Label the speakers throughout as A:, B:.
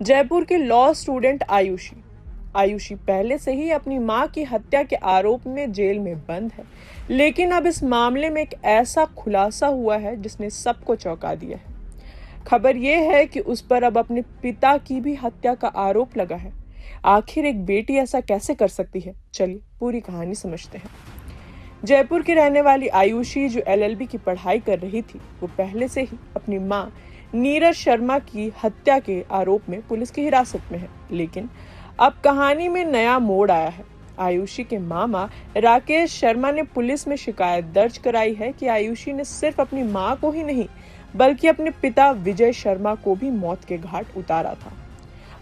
A: जयपुर की law student Ayushi पहले से ही अपनी मां की हत्या के आरोप में जेल में बंद है, लेकिन अब इस मामले में एक ऐसा खुलासा हुआ है जिसने सबको चौंका दिया है। खबर यह है कि उस पर अब अपने पिता की भी हत्या का आरोप लगा है। आखिर एक बेटी ऐसा कैसे कर सकती है? चलिए पूरी कहानी समझते हैं। जयपुर की रहने वाली आयुषी, जो LLB की पढ़ाई कर रही थी, वो पहले से ही अपनी मां नीरज शर्मा की हत्या के आरोप में पुलिस की हिरासत में है। लेकिन अब कहानी में नया मोड़ आया है। आयुषी के मामा राकेश शर्मा ने पुलिस में शिकायत दर्ज कराई है कि आयुषी ने सिर्फ अपनी मां को ही नहीं, बल्कि अपने पिता विजय शर्मा को भी मौत के घाट उतारा था।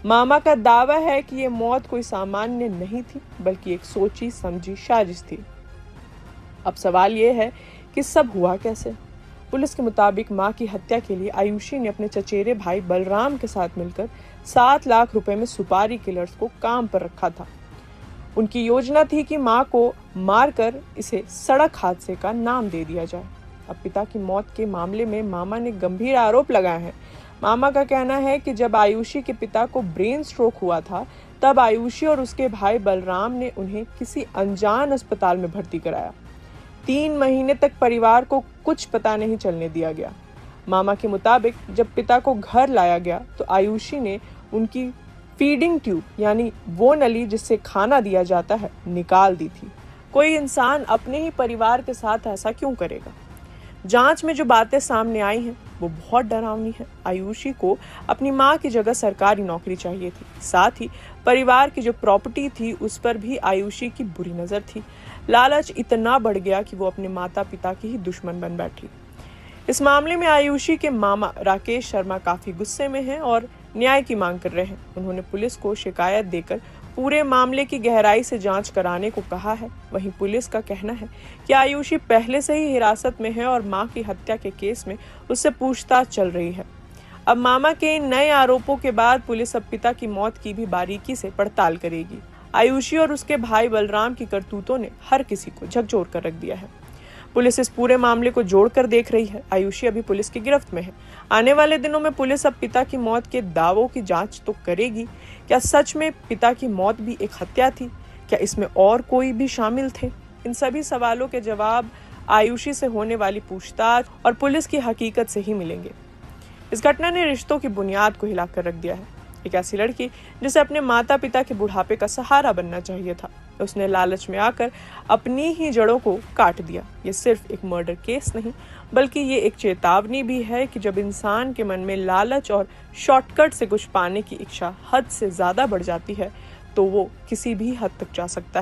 A: मामा का दावा है कि ये मौत कोई सामान्य नहीं थी, बल्कि एक सोची समझी साजिश थी। अब सवाल ये है कि सब हुआ कैसे? पुलिस के मुताबिक मां की हत्या के लिए आयुषी ने अपने चचेरे भाई बलराम के साथ मिलकर 7 लाख रुपए में सुपारी किलर्स को काम पर रखा था। उनकी योजना थी कि मां को मारकर इसे सड़क हादसे का नाम दे दिया जाए। अब पिता की मौत के मामले में मामा ने गंभीर आरोप लगाए हैं। मामा का कहना है कि जब आयुषी के पिता को ब्रेन स्ट्रोक हुआ था, तब आयुषी और उसके भाई बलराम ने उन्हें किसी अनजान अस्पताल में भर्ती कराया। 3 महीने तक परिवार को कुछ पता नहीं चलने दिया गया। मामा के मुताबिक जब पिता को घर लाया गया तो आयुषी ने उनकी फीडिंग ट्यूब, यानी वो नली जिससे खाना दिया जाता है, निकाल दी थी। कोई इंसान अपने ही परिवार के साथ ऐसा क्यों करेगा? जांच में जो बातें सामने आई हैं वो बहुत डरावनी है। आयुषी को अपनी मां की जगह सरकारी नौकरी चाहिए थी। साथ ही परिवार की जो प्रॉपर्टी थी उस पर भी आयुषी की बुरी नजर थी। लालच इतना बढ़ गया कि वो अपने माता पिता की ही दुश्मन बन बैठी। इस मामले में आयुषी के मामा राकेश शर्मा काफी गुस्से में हैं और न्याय की मांग कर रहे हैं। उन्होंने पुलिस को शिकायत देकर पूरे मामले की गहराई से जांच कराने को कहा है। वहीं पुलिस का कहना है कि आयुषी पहले से ही हिरासत में है और मां की हत्या के केस में उससे पूछताछ चल रही है। अब मामा के इन नए आरोपों के बाद पुलिस अब पिता की मौत की भी बारीकी से पड़ताल करेगी। आयुषी और उसके भाई बलराम की करतूतों ने हर किसी को झकझोर कर रख दिया है। पुलिस इस पूरे मामले को जोड़कर देख रही है। आयुषी अभी पुलिस की गिरफ्त में है। आने वाले दिनों में पुलिस अब पिता की मौत के दावों की जांच तो करेगी। क्या सच में पिता की मौत भी एक हत्या थी? क्या इसमें और कोई भी शामिल थे? इन सभी सवालों के जवाब आयुषी से होने वाली पूछताछ और पुलिस की हकीकत से ही मिलेंगे। इस घटना ने रिश्तों की बुनियाद को हिलाकर रख दिया है। एक ऐसी लड़की जिसे अपने माता पिता के बुढ़ापे का सहारा बनना चाहिए था, उसने लालच में आकर अपनी ही जड़ों को काट दिया। ये सिर्फ एक मर्डर केस नहीं, बल्कि ये एक चेतावनी भी है कि जब इंसान के मन में लालच और शॉर्टकट से कुछ पाने की इच्छा हद से ज्यादा बढ़ जाती है, तो वो किसी भी हद तक जा सकता है।